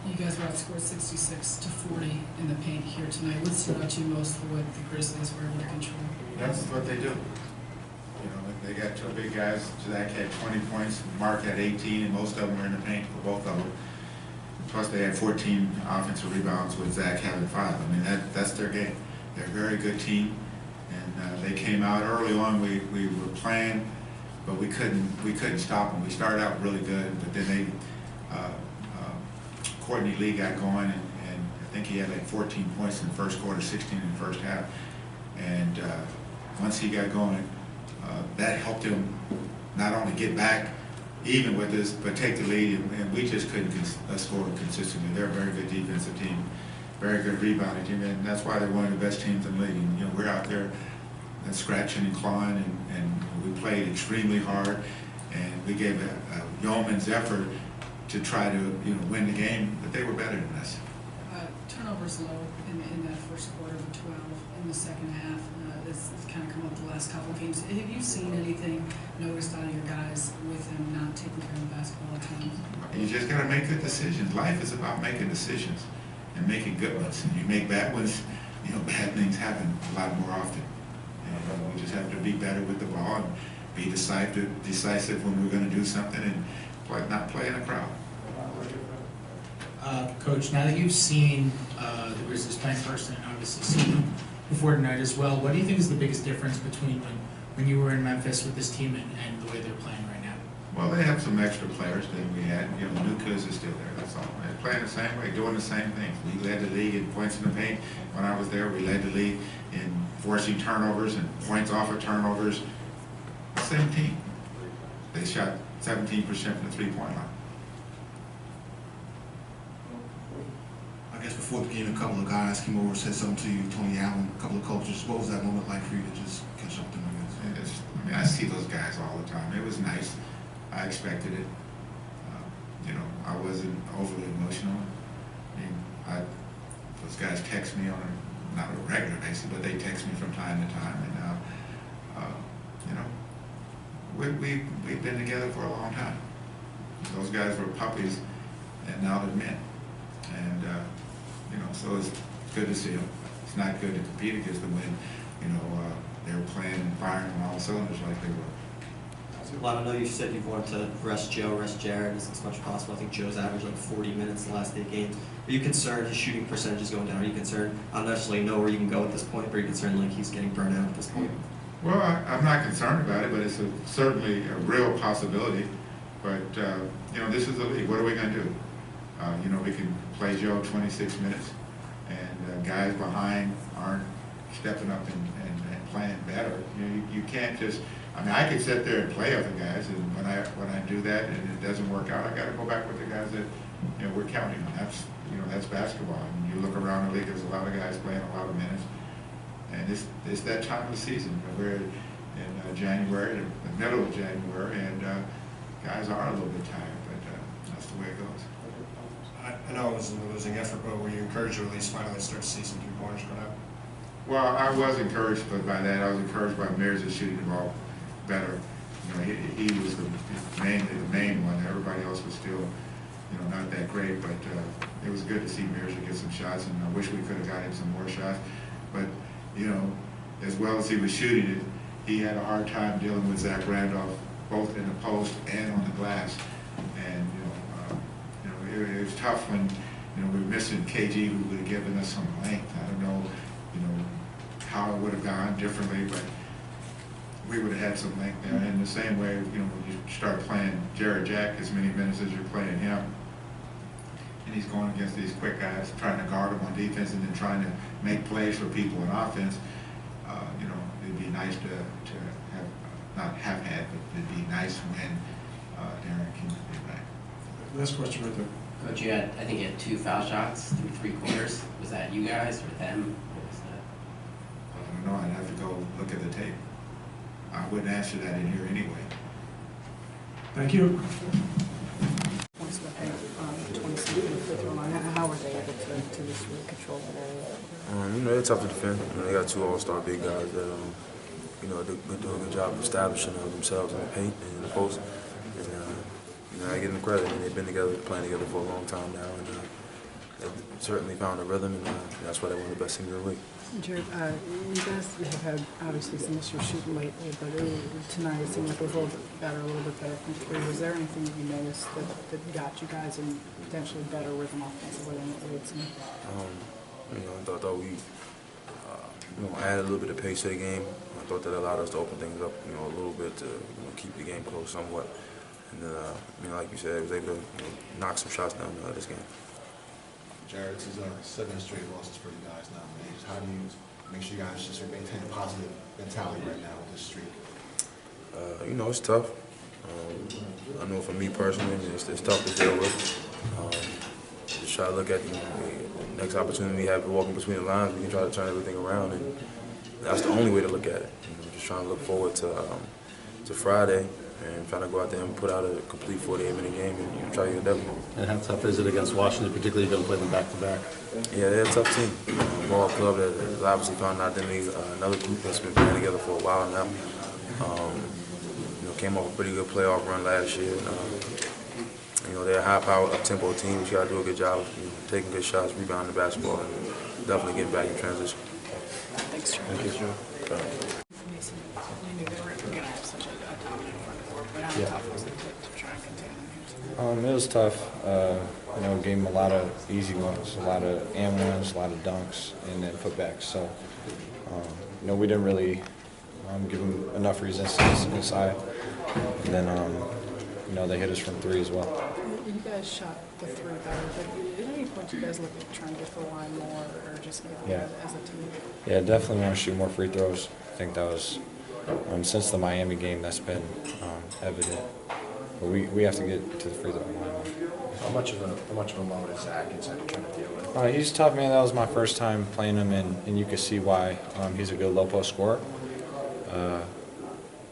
You guys were outscored 66-40 in the paint here tonight. What stood out to you most for what the Grizzlies were able to control? That's what they do. You know, they got two big guys. Jack had 20 points, Mark had 18, and most of them were in the paint for both of them. Plus, they had 14 offensive rebounds with Zach having 5. I mean, that's their game. They're a very good team, and they came out early on. We were playing, but we couldn't stop them. We started out really good, but then Courtney Lee got going, and I think he had like 14 points in the first quarter, 16 in the first half. And once he got going, that helped him not only get back even with this, but take the lead, and we just couldn't score consistently. They're a very good defensive team, very good rebounding team, and that's why they're one of the best teams in the league. And, you know, we're out there and scratching and clawing, and we played extremely hard, and we gave a yeoman's effort to try to, you know, win the game, but they were better than us. Turnovers low in that first quarter of 12. In the second half, it's kind of come up the last couple of games. Have you seen anything noticed out of your guys with them not taking care of the basketball at times? You just got to make good decisions. Life is about making decisions and making good ones. And you make bad ones, you know, bad things happen a lot more often. And we just have to be better with the ball and be decisive when we're going to do something, and not play in a crowd. Coach, now that you've seen the Grizzlies play in person and obviously seen them before tonight as well, what do you think is the biggest difference between when you were in Memphis with this team and the way they're playing right now? Well, they have some extra players than we had. You know, Lucas is still there, that's all. They're playing the same way, doing the same things. We led the league in points in the paint. When I was there, we led the league in forcing turnovers and points off of turnovers. Same team. They shot 17% from the three-point line. I guess before the game, a couple of guys came over and said something to you, Tony Allen, a couple of coaches. What was that moment like for you to just catch up with them? I mean, I see those guys all the time. It was nice. I expected it. You know, I wasn't overly emotional. I mean, those guys text me on not a regular basis, but they text me from time to time. And, you know, we've been together for a long time. Those guys were puppies, and now they're men. And, you know, so it's good to see them. It's not good to compete against them when, you know, they're playing and firing on all cylinders like they were. Lon, I know you said you wanted to rest Joe, rest Jarrett as much as possible. I think Joe's averaged like 40 minutes in the last 8 games. Are you concerned his shooting percentage is going down? Are you concerned? I don't necessarily know where you can go at this point, but are you concerned like he's getting burnt out at this point? Well, I'm not concerned about it, but it's certainly a real possibility. But, you know, this is the league. What are we going to do? You know, we can play Joe 26 minutes, and guys behind aren't stepping up and playing better. You can't just. I mean, I could sit there and play other guys, and when I do that and it doesn't work out, I got to go back with the guys that, you know, we're counting on. That's basketball. And you look around the league, there's a lot of guys playing a lot of minutes, and it's that time of the season. We're in January, the middle of January, and guys are a little bit tired, but that's the way it goes. I know it was a losing effort, but were you encouraged to at least finally start to see some three-pointers go out? Well, I was encouraged by that. I was encouraged by Mears shooting the ball better. You know, he was mainly the main one. Everybody else was still, you know, not that great. But it was good to see Mears get some shots, and I wish we could have got him some more shots. But you know, as well as he was shooting it, he had a hard time dealing with Zach Randolph, both in the post and on the glass. And it was tough when, you know, we were missing KG, who would have given us some length. I don't know, you know, how it would have gone differently, but we would have had some length there. And in the same way, you know, when you start playing Jarrett Jack as many minutes as you're playing him, and he's going against these quick guys, trying to guard them on defense and then trying to make plays for people on offense, you know, it'd be nice to have, not have had, but it'd be nice when Darren can be back. Last question right there. Coach, I think you had 2 foul shots through 3 quarters. Was that you guys or them? What was that? I don't know. I'd have to go look at the tape. I wouldn't answer that in here anyway. Thank you. Points in the paint, 27 in the free throw line. How were they able to just really control that area? You know, they're tough to defend. You know, they got 2 all-star big guys that, you know, they're doing a good job of establishing themselves in the paint and in the post. And, you know, I give them credit. I mean, they've been together, playing together for a long time now, and certainly found a rhythm, and that's why they won the best team in the league. Jarrett, you guys have had obviously some issues shooting lately, but tonight it seemed like it was a little bit better, a little bit better from three. Was there anything that you noticed that got you guys in potentially better rhythm offensively than what we had seen? I thought we added a little bit of pace to the game. I thought that allowed us to open things up, a little bit to keep the game close somewhat. And then, like you said, I was able to knock some shots down this game. Jarrett, this is 7 straight losses for you guys now, man. How do you make sure you guys just maintain a positive mentality right now with this streak? It's tough. I know for me personally, it's tough to deal with. Just try to look at the next opportunity we have to walk in between the lines. We can try to turn everything around, and that's the only way to look at it. Just trying to look forward to Friday and trying to go out there and put out a complete 48-minute game and try to get a W. And how tough is it against Washington, particularly if you don't play them back-to-back? Yeah, they're a tough team. Ball club that has obviously found an identity. Another group that's been playing together for a while now. Came off a pretty good playoff run last year. They're a high-power, up-tempo team. You got to do a good job of taking good shots, rebounding the basketball, and definitely getting back in transition. Thanks, Jarrett. Thank you, sure. You knew they were going to have such a dominant front court, but how tough was it to try and contain them? It was tough. Gave them a lot of easy ones, a lot of and ones, a lot of dunks, and then putbacks. So, we didn't really give them enough resistance inside. And then, they hit us from three as well. You guys shot the three better, but at any point you guys look at trying to get to the line more or just as a team? Yeah, definitely want to shoot more free throws. I think that was, since the Miami game, that's been evident. But we have to get to the free throw line. How much of a load is Zach trying to deal with? He's tough, man. That was my first time playing him, and you can see why. He's a good low post scorer.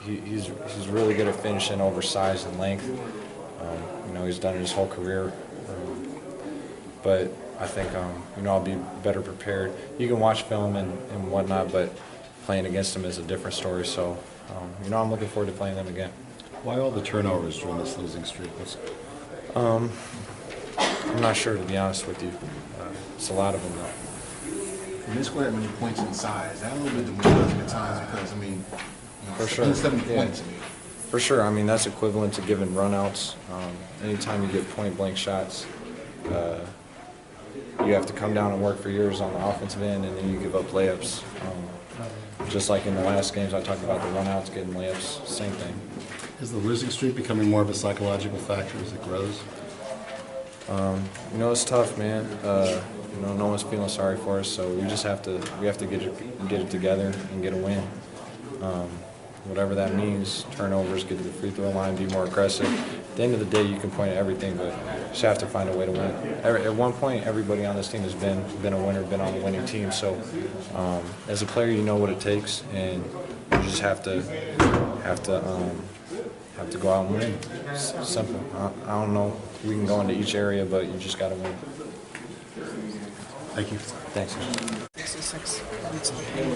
He's really good at finishing over size and length. He's done it his whole career. But I think I'll be better prepared. You can watch film and whatnot, but playing against him is a different story. So I'm looking forward to playing them again. Why all the turnovers during this losing streak? I'm not sure, to be honest with you. It's a lot of them, though. When they score that many points inside, is that a little bit demoralizing at times? Because, for sure. 70 points, For sure. That's equivalent to giving runouts. Anytime you get point-blank shots, you have to come down and work for yours on the offensive end, and then you give up layups. Just like in the last games, I talked about the runouts, getting layups, same thing. Is the losing streak becoming more of a psychological factor as it grows? It's tough, man. No one's feeling sorry for us, so we have to get it together and get a win. Whatever that means, turnovers, get to the free throw line, be more aggressive. At the end of the day, you can point at everything, but you just have to find a way to win. At one point, everybody on this team has been a winner, been on the winning team. So, as a player, you know what it takes, and you just have to go out and win. It's simple. I don't know. We can go into each area, but you just got to win. Thank you. Thanks. 66 weeks of pain.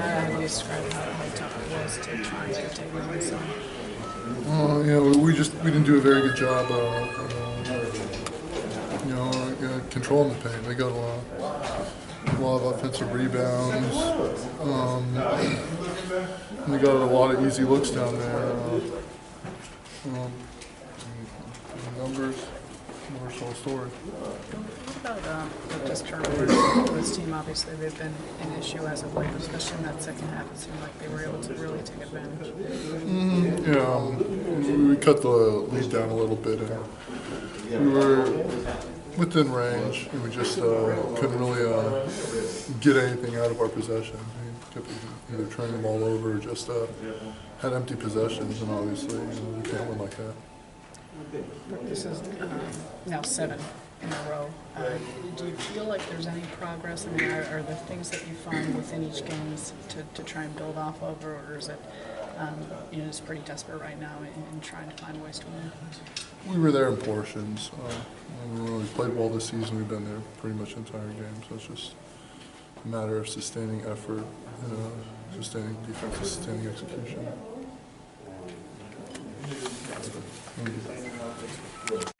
How do you describe how tough it was to try and take them inside? We didn't do a very good job controlling the paint. They got a lot of offensive rebounds. They got a lot of easy looks down there. Numbers whole story. What about this turnovers? This team, obviously, they've been an issue as of late, especially in that second half. It seemed like they were able to really take advantage. We cut the lead down a little bit, and we were within range, and we just couldn't really get anything out of our possession. We kept either turning the ball over or just had empty possessions, and obviously we can't win like that. This is now 7 in a row. Do you feel like there's any progress? Are there things that you find within each game to try and build off of, or is it it's pretty desperate right now in trying to find ways to win? We were there in portions. When we played well this season, we've been there pretty much the entire game, so it's just a matter of sustaining effort, sustaining defense, sustaining execution.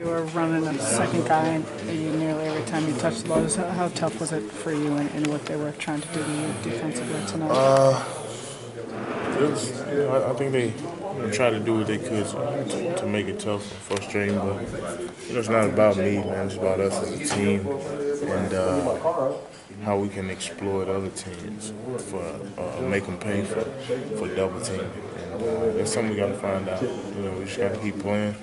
You were running a second guy nearly every time you touched the ball. How tough was it for you and what they were trying to do to you defensively tonight? It was, I think they tried to do what they could to make it tough and frustrating, but it's not about me, man. It's about us as a team and how we can exploit other teams for make them pay for double teaming. And that's something we got to find out. We just got to keep playing,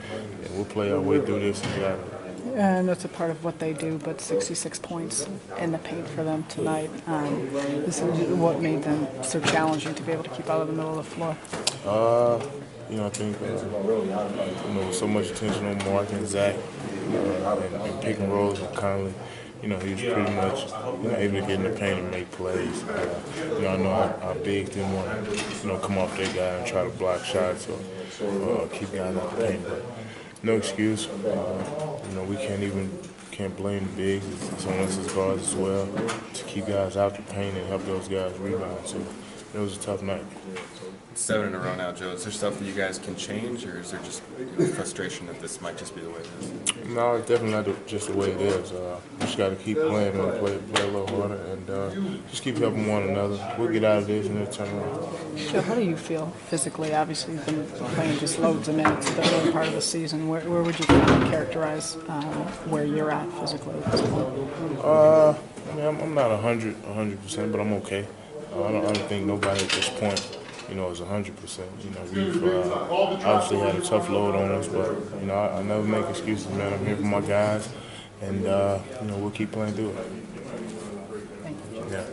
and we'll play our way through this and get out of it. And that's a part of what they do, but 66 points in the paint for them tonight. This is what made them so challenging to be able to keep out of the middle of the floor. I think with so much attention on Mark and Zach and pick and rolls with Conley, he was pretty much able to get in the paint and make plays. I know our bigs didn't want to come off their guy and try to block shots or keep guys out the paint, but no excuse. We can't blame the bigs. It's on us as guards as well to keep guys out the paint and help those guys rebound. So it was a tough night. 7 in a row now, Joe. Is there stuff that you guys can change, or is there just frustration that this might just be the way it is? No, it's definitely not just the way it is. We just got to keep playing and play a little harder and just keep helping one another. We'll get out of this and it'll turn around. Joe, how do you feel physically? Obviously, you've been playing just loads of minutes the early part of the season. Where would you kind of characterize where you're at physically at this point? I'm not 100%, but I'm okay. I don't think nobody at this point is 100%. We've obviously had a tough load on us, but I never make excuses, man. I'm here for my guys, and we'll keep playing through it. Thank you. Yeah.